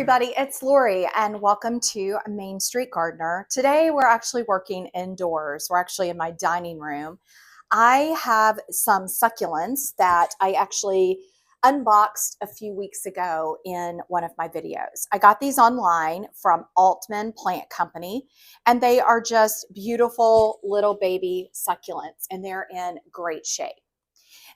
everybody, it's Lori and welcome to Main Street Gardener. Today we're actually working indoors. We're actually in my dining room. I have some succulents that I actually unboxed a few weeks ago in one of my videos. I got these online from Altman Plant Company, and they are just beautiful little baby succulents and they're in great shape.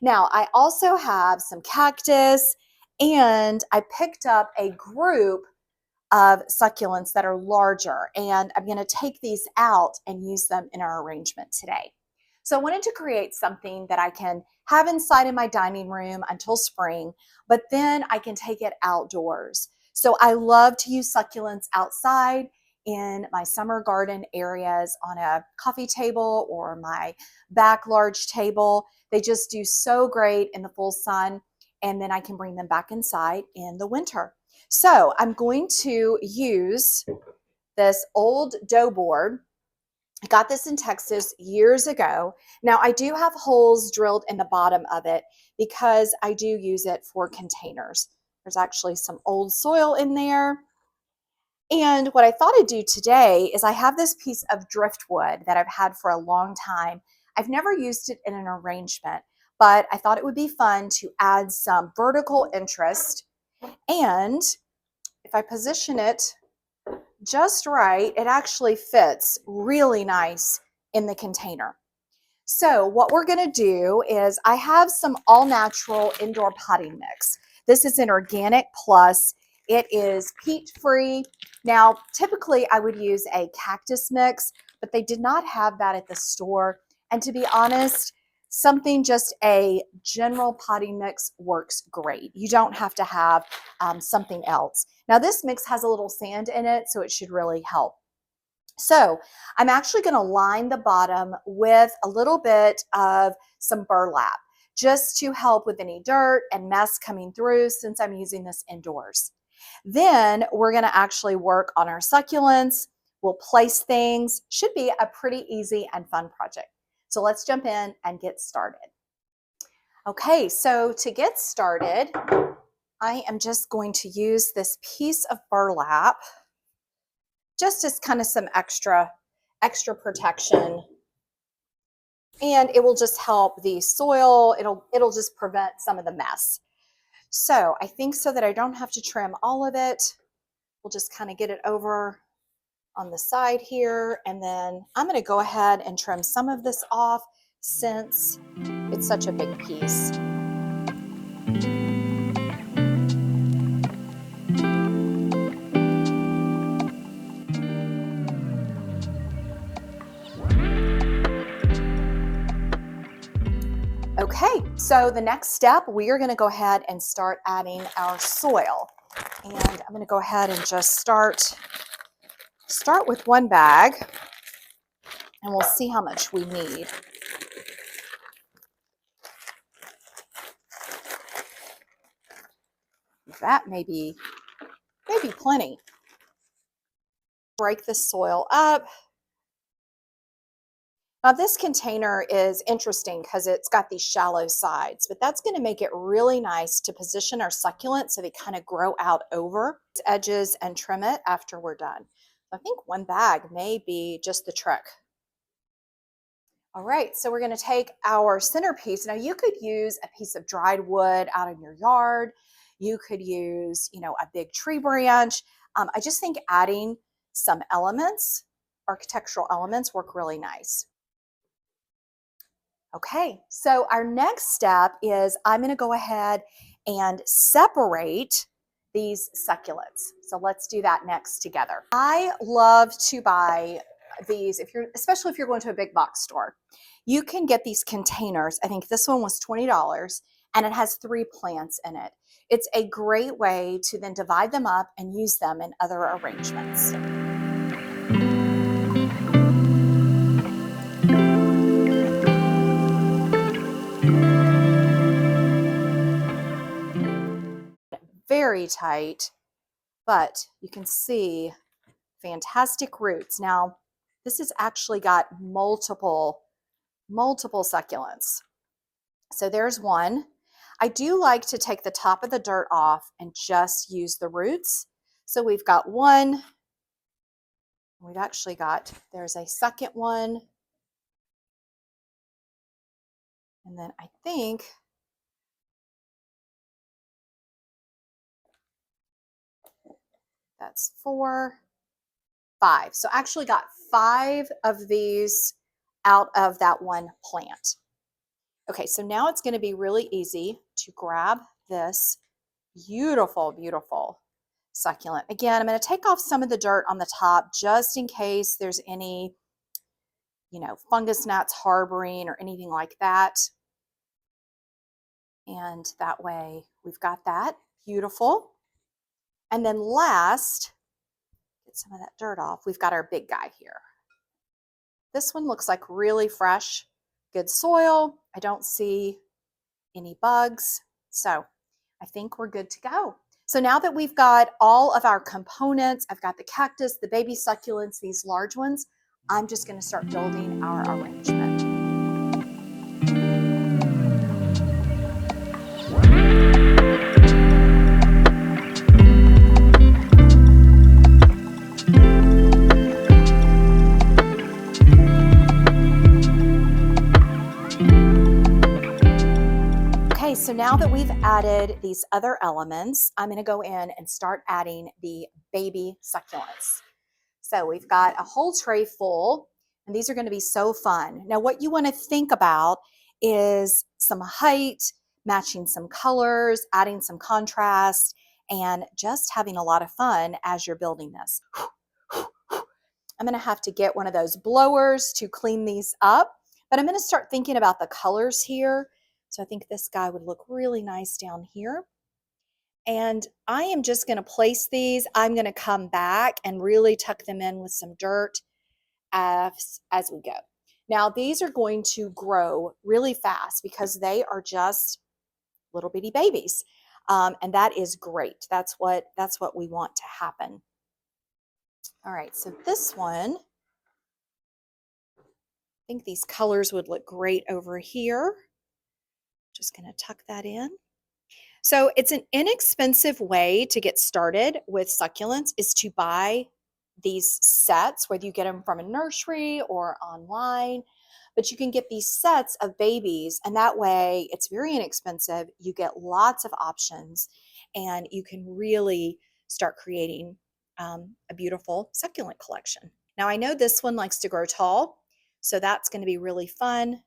Now, I also have some cactus, and I picked up a group of succulents that are larger, and I'm going to take these out and use them in our arrangement today. So I wanted to create something that I can have inside in my dining room until spring, but then I can take it outdoors. So I love to use succulents outside in my summer garden areas on a coffee table or my back large table. They just do so great in the full sun, and then I can bring them back inside in the winter. So I'm going to use this old dough board. I got this in Texas years ago. Now I do have holes drilled in the bottom of it because I do use it for containers. There's actually some old soil in there. And what I thought I'd do today is I have this piece of driftwood that I've had for a long time. I've never used it in an arrangement, but I thought it would be fun to add some vertical interest. And if I position it just right, it actually fits really nice in the container. So what we're going to do is I have some all natural indoor potting mix. This is an organic plus. It is peat free. Now, typically I would use a cactus mix, but they did not have that at the store. And to be honest, something just a general potting mix works great. You don't have to have something else. Now this mix has a little sand in it, so it should really help. So I'm actually going to line the bottom with a little bit of some burlap just to help with any dirt and mess coming through since I'm using this indoors. Then we're going to actually work on our succulents. We'll place things. Should be a pretty easy and fun project. So let's jump in and get started. Okay, so to get started, I am just going to use this piece of burlap just as kind of some extra protection, and it will just help the soil. It'll just prevent some of the mess. So I think so that I don't have to trim all of it. We'll just kind of get it over on the side here, and then I'm going to go ahead and trim some of this off since it's such a big piece. Okay, so the next step, we are going to go ahead and start adding our soil. And I'm going to go ahead and just start with one bag, and we'll see how much we need. That may be plenty. Break the soil up. Now this container is interesting because it's got these shallow sides, but that's going to make it really nice to position our succulents so they kind of grow out over its edges and trim it after we're done. I think one bag may be just the trick. All right, so we're going to take our centerpiece. Now you could use a piece of dried wood out in your yard. You could use, a big tree branch. I just think adding some elements, architectural elements, work really nice. Okay, so our next step is I'm going to go ahead and separate these succulents. So let's do that next together. I love to buy these, especially if you're going to a big box store. You can get these containers. I think this one was $20, and it has 3 plants in it. It's a great way to then divide them up and use them in other arrangements. Very tight, but you can see fantastic roots. Now, this has actually got multiple succulents. So there's one. I do like to take the top of the dirt off and just use the roots So we've got one. We've actually got, there's a second one. And then I think that's 4, 5. So I actually got 5 of these out of that one plant. Okay, so now it's going to be really easy to grab this beautiful, beautiful succulent. Again, I'm going to take off some of the dirt on the top just in case there's any, fungus gnats harboring or anything like that. And that way we've got that. Beautiful. And then last, get some of that dirt off, we've got our big guy here. This one looks like really fresh, good soil. I don't see any bugs. So I think we're good to go. So now that we've got all of our components, I've got the cactus, the baby succulents, these large ones, I'm just going to start building our arrangement. Okay, so now that we've added these other elements, I'm going to go in and start adding the baby succulents. So we've got a whole tray full, and these are going to be so fun. Now, what you want to think about is some height, matching some colors, adding some contrast, and just having a lot of fun as you're building this. I'm going to have to get one of those blowers to clean these up, but I'm going to start thinking about the colors here. So I think this guy would look really nice down here. And I am just going to place these. I'm going to come back and really tuck them in with some dirt as we go. Now, these are going to grow really fast because they are just little bitty babies. And that is great. That's what we want to happen. All right, so this one, I think these colors would look great over here. Just going to tuck that in. So it's an inexpensive way to get started with succulents is to buy these sets, whether you get them from a nursery or online, but you can get these sets of babies, and that way it's very inexpensive. You get lots of options, and you can really start creating a beautiful succulent collection. Now, I know this one likes to grow tall, so that's going to be really fun.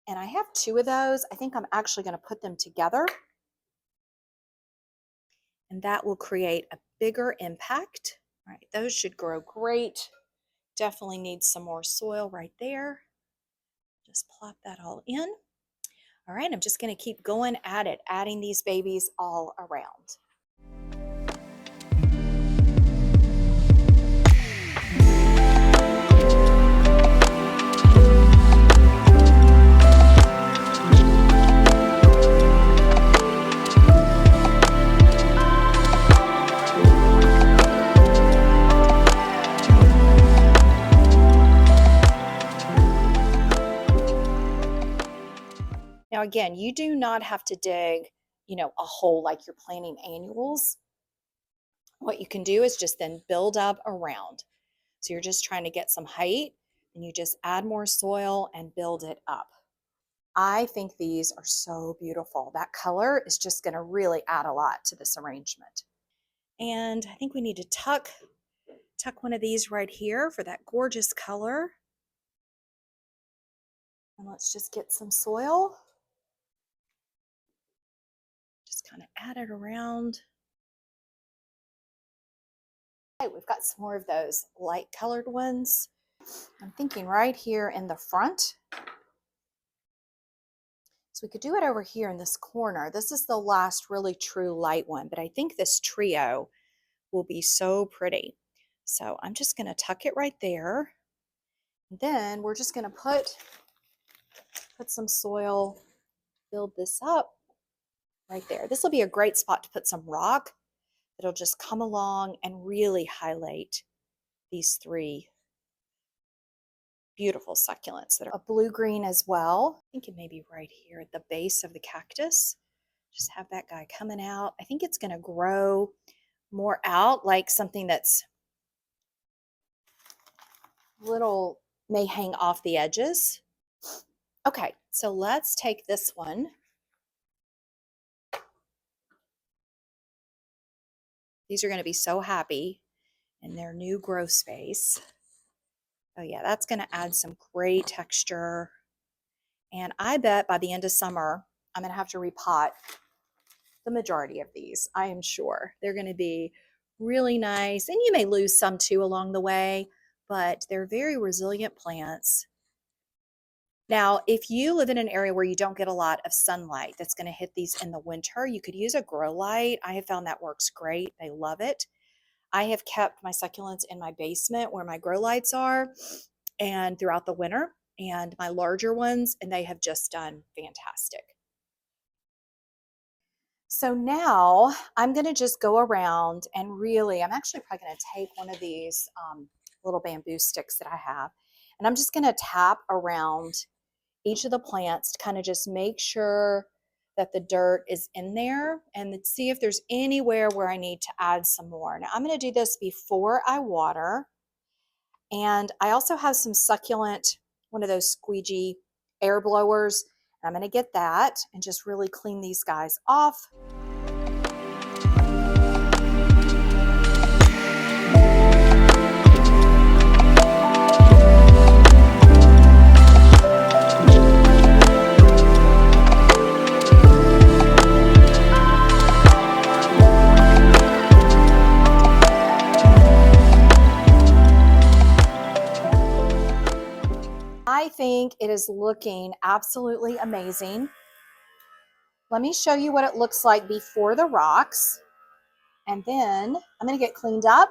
And I have 2 of those. I think I'm actually going to put them together. And that will create a bigger impact. All right, those should grow great. Definitely need some more soil right there. Just plop that all in. All right, I'm just going to keep going at it, adding these babies all around. Now, again, you do not have to dig, a hole like you're planting annuals. What you can do is just then build up around. So you're just trying to get some height, and you just add more soil and build it up. I think these are so beautiful. That color is just going to really add a lot to this arrangement. And I think we need to tuck one of these right here for that gorgeous color. And let's just get some soil. Just kind of add it around. Okay, we've got some more of those light colored ones. I'm thinking right here in the front. So we could do it over here in this corner. This is the last really true light one, but I think this trio will be so pretty. So I'm just going to tuck it right there. Then we're just going to put some soil, build this up right there. This will be a great spot to put some rock that'll just come along and really highlight these 3 beautiful succulents that are a blue-green as well. I think it may be right here at the base of the cactus. Just have that guy coming out. I think it's going to grow more out, like something that's little, may hang off the edges. Okay, so let's take this one. These are going to be so happy in their new grow space. Oh yeah, that's going to add some great texture. And I bet by the end of summer, I'm going to have to repot the majority of these. I am sure they're going to be really nice. And you may lose some too along the way, but they're very resilient plants. Now, if you live in an area where you don't get a lot of sunlight that's going to hit these in the winter, you could use a grow light. I have found that works great. They love it. I have kept my succulents in my basement where my grow lights are and throughout the winter, and my larger ones, and they have just done fantastic. So now I'm going to just go around and really, I'm actually probably going to take one of these little bamboo sticks that I have, and I'm just going to tap around each of the plants to kind of just make sure that the dirt is in there and see if there's anywhere where I need to add some more. Now I'm going to do this before I water. And I also have some succulent, one of those squeegee air blowers. I'm going to get that and just really clean these guys off. I think it is looking absolutely amazing. Let me show you what it looks like before the rocks. And then I'm going to get cleaned up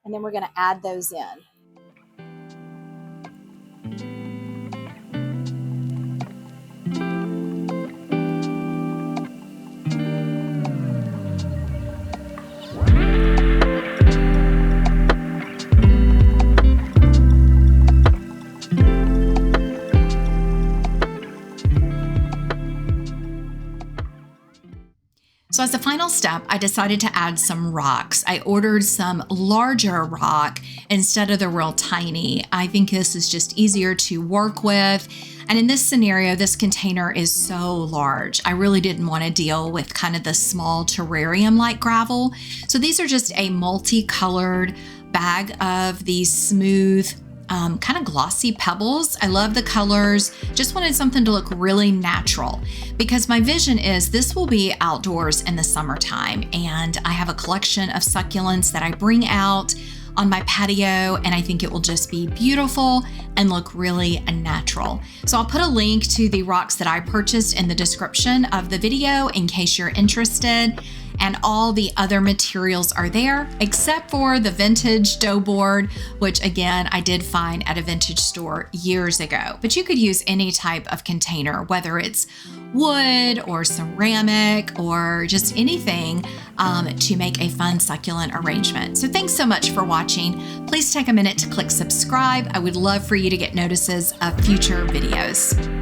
and then we're going to add those in. So as a final step, I decided to add some rocks. I ordered some larger rock instead of the real tiny. I think this is just easier to work with. And in this scenario, this container is so large. I really didn't want to deal with kind of the small terrarium-like gravel. So these are just a multicolored bag of these smooth, kind of glossy pebbles. I love the colors. Just wanted something to look really natural because my vision is this will be outdoors in the summertime, and I have a collection of succulents that I bring out on my patio, and I think it will just be beautiful and look really natural. So I'll put a link to the rocks that I purchased in the description of the video in case you're interested. And all the other materials are there except for the vintage dough board, which again, I did find at a vintage store years ago. But you could use any type of container, whether it's wood or ceramic or just anything to make a fun succulent arrangement. So thanks so much for watching. Please take a minute to click subscribe. I would love for you to get notices of future videos.